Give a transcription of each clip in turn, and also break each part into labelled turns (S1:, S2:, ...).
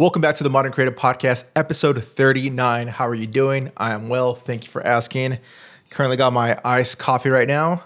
S1: Welcome back to the Modern Creative Podcast, episode 39. How are you doing? I am well. Thank you for asking. Currently got my iced coffee right now.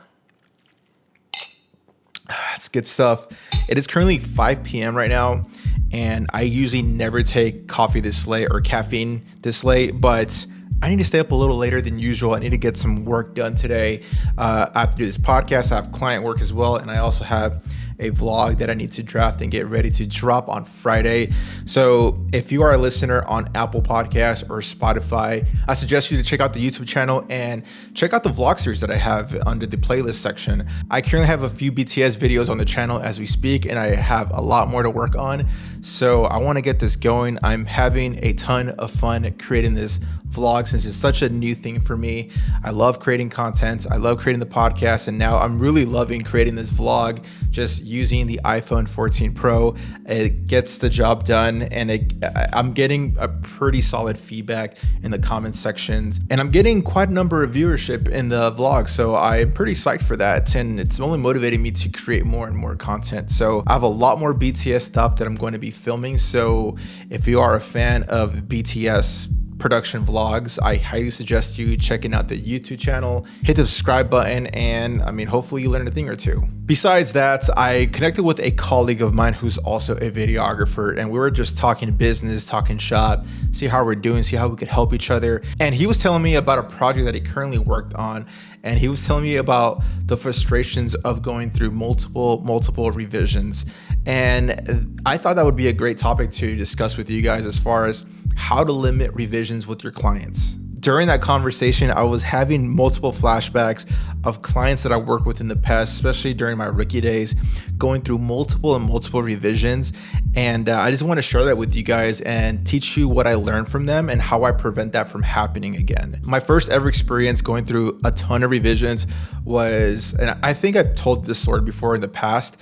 S1: It's good stuff. It is currently 5 p.m. right now, and I usually never take coffee this late or caffeine this late, but I need to stay up a little later than usual. I need to get some work done today. I have to do this podcast. I have client work as well, and I also have a vlog that I need to draft and get ready to drop on Friday. So if you are a listener on Apple Podcasts or Spotify, I suggest you to check out the YouTube channel and check out the vlog series that I have under the playlist section. I currently have a few BTS videos on the channel as we speak, and I have a lot more to work on. So I want to get this going. I'm having a ton of fun creating this vlog since it's such a new thing for me. I love creating content. I love creating the podcast, and now I'm really loving creating this vlog just using the iPhone 14 Pro. It gets the job done, and I'm getting a pretty solid feedback in the comment sections, and I'm getting quite a number of viewership in the vlog, so I'm pretty psyched for that, and it's only motivating me to create more and more content. So I have a lot more BTS stuff that I'm going to be filming, so if you are a fan of BTS production vlogs, I highly suggest you checking out the YouTube channel, hit the subscribe button, and hopefully you learn a thing or two. Besides that, I connected with a colleague of mine who's also a videographer, and we were just talking business, talking shop, see how we're doing, see how we could help each other. And he was telling me about a project that he currently worked on, and he was telling me about the frustrations of going through multiple revisions. And I thought that would be a great topic to discuss with you guys as far as how to limit revisions with your clients. During that conversation, I was having multiple flashbacks of clients that I worked with in the past, especially during my rookie days, going through multiple revisions. And I just want to share that with you guys and teach you what I learned from them and how I prevent that from happening again. My first ever experience going through a ton of revisions was, and I think I've told this story before in the past,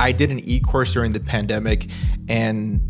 S1: I did an e-course during the pandemic, and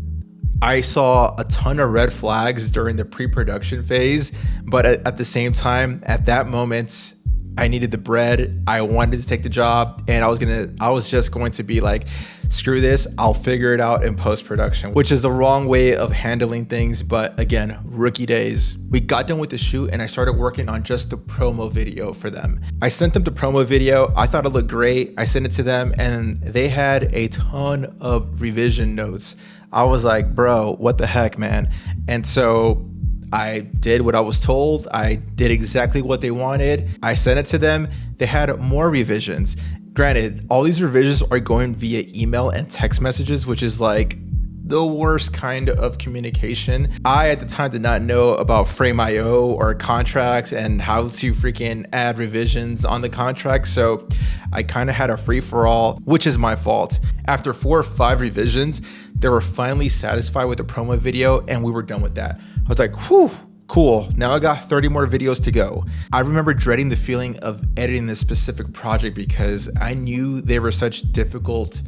S1: I saw a ton of red flags during the pre-production phase, but at the same time, at that moment, I needed the bread. I wanted to take the job, and I was just going to be like, screw this, I'll figure it out in post-production, which is the wrong way of handling things. But again, rookie days. We got done with the shoot, and I started working on just the promo video for them. I sent them the promo video. I thought it looked great. I sent it to them, and they had a ton of revision notes. I was like, bro, what the heck, man? And so I did what I was told. I did exactly what they wanted. I sent it to them. They had more revisions. Granted, all these revisions are going via email and text messages, which is like the worst kind of communication. I, at the time, did not know about Frame.io or contracts and how to freaking add revisions on the contract. So I kind of had a free-for-all, which is my fault. After 4 or 5 revisions, they were finally satisfied with the promo video, and we were done with that. I was like, whew, cool. Now I got 30 more videos to go. I remember dreading the feeling of editing this specific project because I knew they were such difficult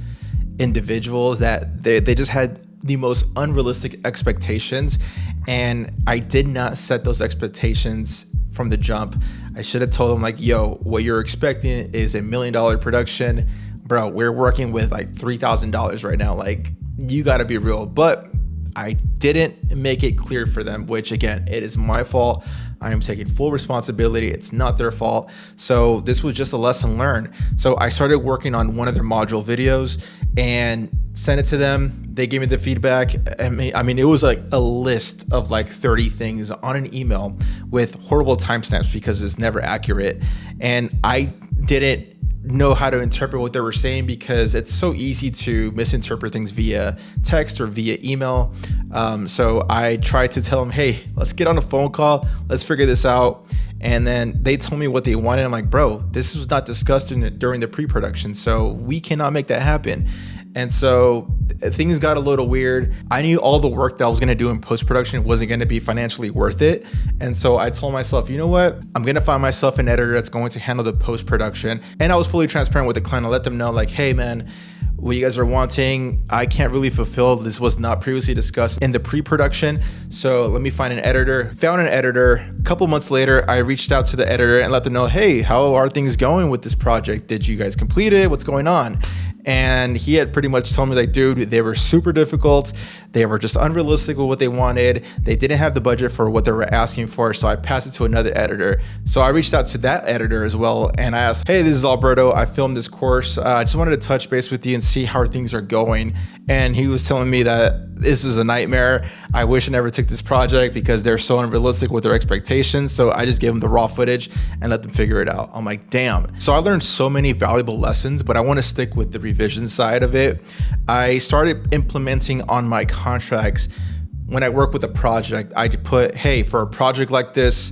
S1: individuals that they just had the most unrealistic expectations, and I did not set those expectations from the jump. I should have told them like, yo, what you're expecting is $1 million production. Bro, we're working with like $3,000 right now. Like, you gotta be real. But I didn't make it clear for them, which again, it is my fault. I am taking full responsibility. It's not their fault. So this was just a lesson learned. So I started working on one of their module videos and sent it to them. They gave me the feedback. I mean, it was like a list of like 30 things on an email with horrible timestamps because it's never accurate. And I didn't know how to interpret what they were saying because it's so easy to misinterpret things via text or via email. So I tried to tell them, hey, let's get on a phone call. Let's figure this out. And then they told me what they wanted. I'm like, bro, this was not discussed during the pre-production, so we cannot make that happen. And so things got a little weird. I knew all the work that I was going to do in post-production wasn't going to be financially worth it. And so I told myself, you know what? I'm going to find myself an editor that's going to handle the post-production. And I was fully transparent with the client. I let them know like, hey man, what you guys are wanting, I can't really fulfill. This was not previously discussed in the pre-production. So let me find an editor. Found an editor. A couple months later, I reached out to the editor and let them know, hey, how are things going with this project? Did you guys complete it? What's going on? And he had pretty much told me like, dude, they were super difficult. They were just unrealistic with what they wanted. They didn't have the budget for what they were asking for. So I passed it to another editor. So I reached out to that editor as well. And I asked, hey, this is Alberto. I filmed this course. I just wanted to touch base with you and see how things are going. And he was telling me that this is a nightmare. I wish I never took this project because they're so unrealistic with their expectations. So I just gave them the raw footage and let them figure it out. I'm like, damn. So I learned so many valuable lessons, but I want to stick with the revision side of it. I started implementing on my contracts when I work with a project. I put, hey, for a project like this,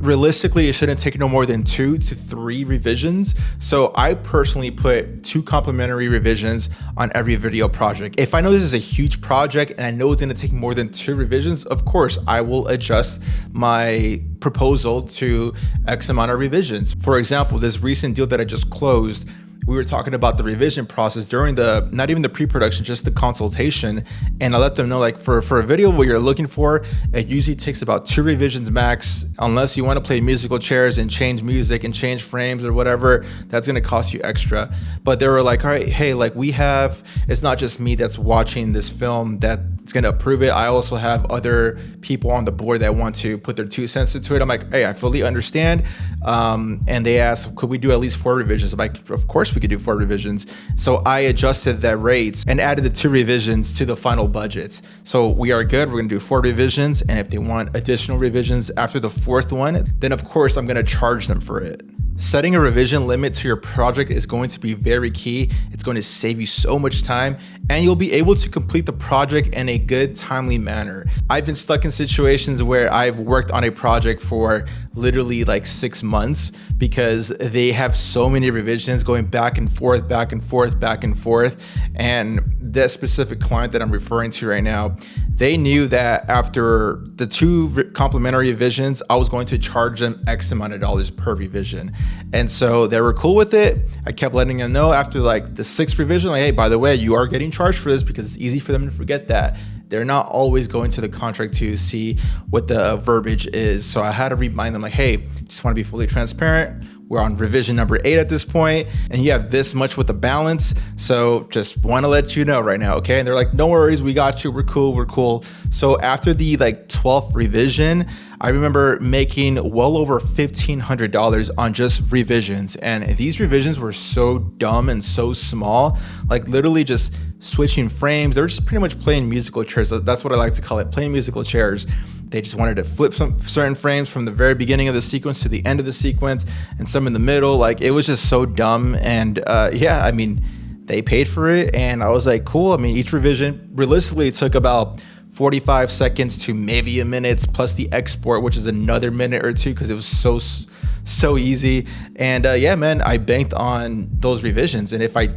S1: realistically, it shouldn't take no more than 2 to 3 revisions. So I personally put 2 complimentary revisions on every video project. If I know this is a huge project and I know it's gonna take more than 2 revisions, of course, I will adjust my proposal to X amount of revisions. For example, this recent deal that I just closed, we were talking about the revision process during not even the pre-production, just the consultation. And I let them know, like, for a video, what you're looking for, it usually takes about 2 revisions max, unless you want to play musical chairs and change music and change frames or whatever, that's going to cost you extra. But they were like, all right, hey, like it's not just me that's watching this film that's going to approve it. I also have other people on the board that want to put their 2 cents into it. I'm like, hey, I fully understand. And they asked, could we do at least 4 revisions? I'm like, of course we could do 4 revisions. So I adjusted that rates and added the 2 revisions to the final budgets. So we are good. We're gonna do 4 revisions. And if they want additional revisions after the 4th one, then of course I'm gonna charge them for it. Setting a revision limit to your project is going to be very key. It's going to save you so much time and you'll be able to complete the project in a good, timely manner. I've been stuck in situations where I've worked on a project for literally like 6 months because they have so many revisions going back and forth, back and forth, back and forth. And that specific client that I'm referring to right now, they knew that after the 2 complimentary revisions, I was going to charge them X amount of dollars per revision. And so they were cool with it. I kept letting them know after like the 6th revision, like, hey, by the way, you are getting charged for this because it's easy for them to forget that. They're not always going to the contract to see what the verbiage is. So I had to remind them like, hey, just want to be fully transparent. We're on revision number 8 at this point, and you have this much with the balance. So just want to let you know right now, okay? And they're like, no worries, we got you, we're cool. So after the like 12th revision, I remember making well over $1,500 on just revisions. And these revisions were so dumb and so small, like literally just switching frames. They're just pretty much playing musical chairs. That's what I like to call it, playing musical chairs. They just wanted to flip some certain frames from the very beginning of the sequence to the end of the sequence and some in the middle. Like it was just so dumb. And yeah, I mean, they paid for it and I was like, cool. I mean, each revision realistically took about 45 seconds to maybe a minute plus the export, which is another minute or 2 because it was so easy. And yeah, man, I banked on those revisions. And if I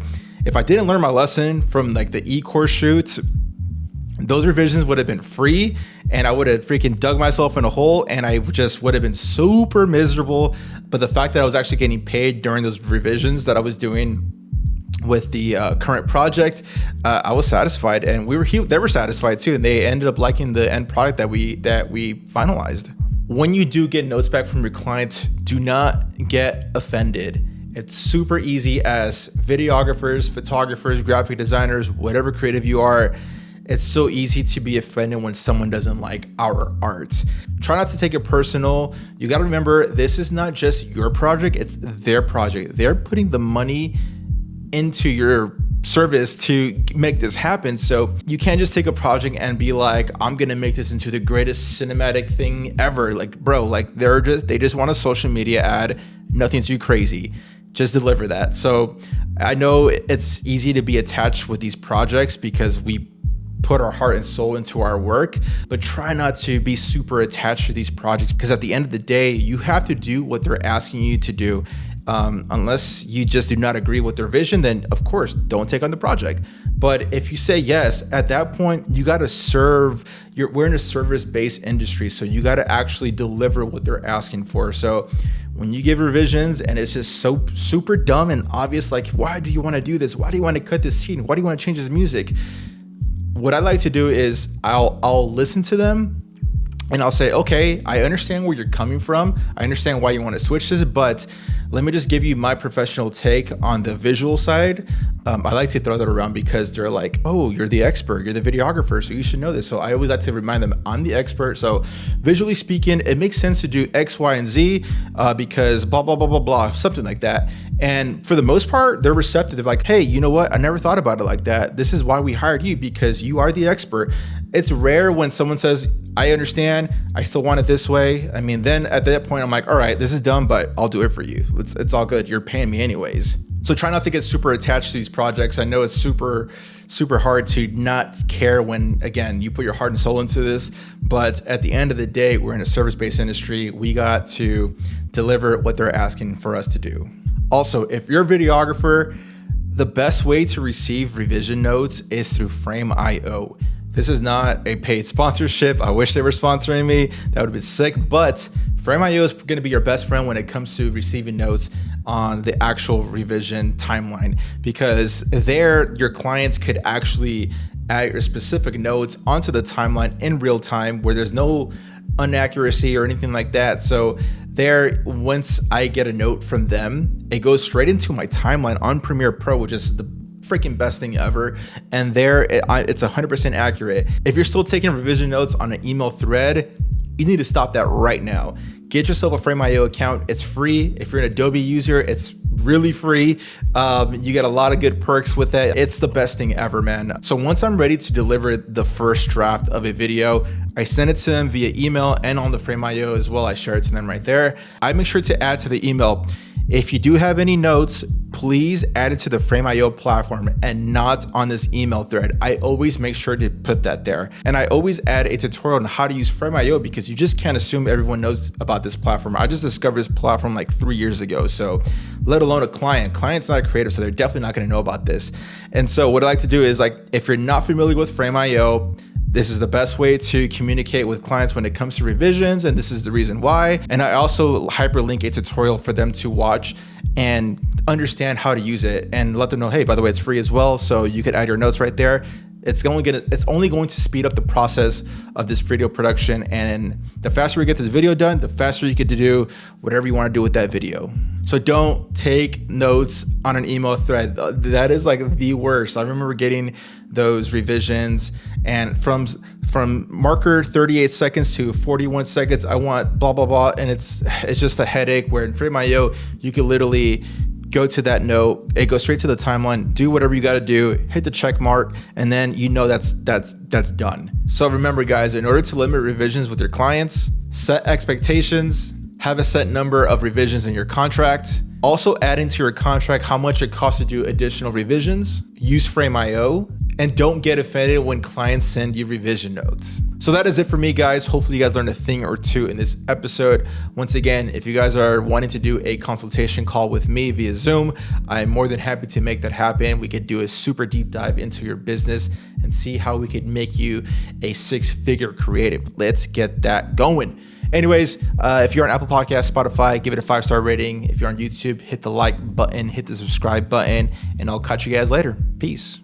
S1: didn't learn my lesson from like the e-course shoot, those revisions would have been free and I would have freaking dug myself in a hole and I just would have been super miserable. But the fact that I was actually getting paid during those revisions that I was doing with the current project, I was satisfied and they were satisfied too. And they ended up liking the end product that we finalized. When you do get notes back from your client, do not get offended. It's super easy as videographers, photographers, graphic designers, whatever creative you are. It's so easy to be offended when someone doesn't like our art. Try not to take it personal. You got to remember, this is not just your project, it's their project. They're putting the money into your service to make this happen. So you can't just take a project and be like, I'm gonna make this into the greatest cinematic thing ever. Like, bro, like they just want a social media ad, nothing too crazy. Just deliver that. So I know it's easy to be attached with these projects because we put our heart and soul into our work, but try not to be super attached to these projects because at the end of the day, you have to do what they're asking you to do. Unless you just do not agree with their vision, then of course, don't take on the project. But if you say yes, at that point, you got to serve. We're in a service-based industry, so you got to actually deliver what they're asking for. So when you give revisions and it's just so super dumb and obvious, like, why do you want to do this? Why do you want to cut this scene? Why do you want to change this music? What I like to do is I'll listen to them and I'll say, okay, I understand where you're coming from. I understand why you want to switch this, but let me just give you my professional take on the visual side. I like to throw that around because they're like, oh, you're the expert, you're the videographer, so you should know this. So I always like to remind them I'm the expert. So visually speaking, it makes sense to do X, Y, and Z because blah, blah, blah, blah, blah, something like that. And for the most part, they're receptive. They're like, hey, you know what? I never thought about it like that. This is why we hired you, because you are the expert. It's rare when someone says, I understand, I still want it this way. I mean, then at that point, I'm like, all right, this is dumb, but I'll do it for you. It's all good. You're paying me anyways. So try not to get super attached to these projects. I know it's super hard to not care when, again, you put your heart and soul into this. But at the end of the day, we're in a service-based industry. We got to deliver what they're asking for us to do. Also, if you're a videographer, the best way to receive revision notes is through Frame.io. This is not a paid sponsorship. I wish they were sponsoring me. That would have been sick. But Frame.io is going to be your best friend when it comes to receiving notes on the actual revision timeline, because there your clients could actually add your specific notes onto the timeline in real time where there's no inaccuracy or anything like that. So there, once I get a note from them, it goes straight into my timeline on Premiere Pro, which is the freaking best thing ever. And there it's 100% accurate. If you're still taking revision notes on an email thread, you need to stop that right now. Get yourself a Frame.io account. It's free. If you're an Adobe user, it's really free. You get a lot of good perks with it. It's the best thing ever, man. So once I'm ready to deliver the first draft of a video, I send it to them via email and on the Frame.io as well. I share it to them right there. I make sure to add to the email, if you do have any notes, please add it to the Frame.io platform and not on this email thread. I always make sure to put that there. And I always add a tutorial on how to use Frame.io, because you just can't assume everyone knows about this platform. I just discovered this platform like 3 years ago. So let alone a client. Client's not a creative, so they're definitely not gonna know about this. And so what I like to do is, like, if you're not familiar with Frame.io, this is the best way to communicate with clients when it comes to revisions, and this is the reason why. And I also hyperlink a tutorial for them to watch and understand how to use it, and let them know, hey, by the way, it's free as well, so you could add your notes right there. It's only going to speed up the process of this video production, and the faster we get this video done, the faster you get to do whatever you want to do with that video. So don't take notes on an email thread. That is like the worst. I remember getting those revisions, and from marker 38 seconds to 41 seconds, I want blah, blah, blah. And it's just a headache, where in Frame.io, you could literally go to that note, it goes straight to the timeline, do whatever you got to do, hit the check mark, and then you know that's done. So remember, guys, in order to limit revisions with your clients, set expectations, have a set number of revisions in your contract. Also add into your contract how much it costs to do additional revisions. Use Frame.io, and don't get offended when clients send you revision notes. So that is it for me, guys. Hopefully you guys learned a thing or two in this episode. Once again, if you guys are wanting to do a consultation call with me via Zoom, I'm more than happy to make that happen. We could do a super deep dive into your business and see how we could make you a 6-figure creative. Let's get that going. Anyways, if you're on Apple Podcasts, Spotify, give it a 5-star rating. If you're on YouTube, hit the like button, hit the subscribe button, and I'll catch you guys later. Peace.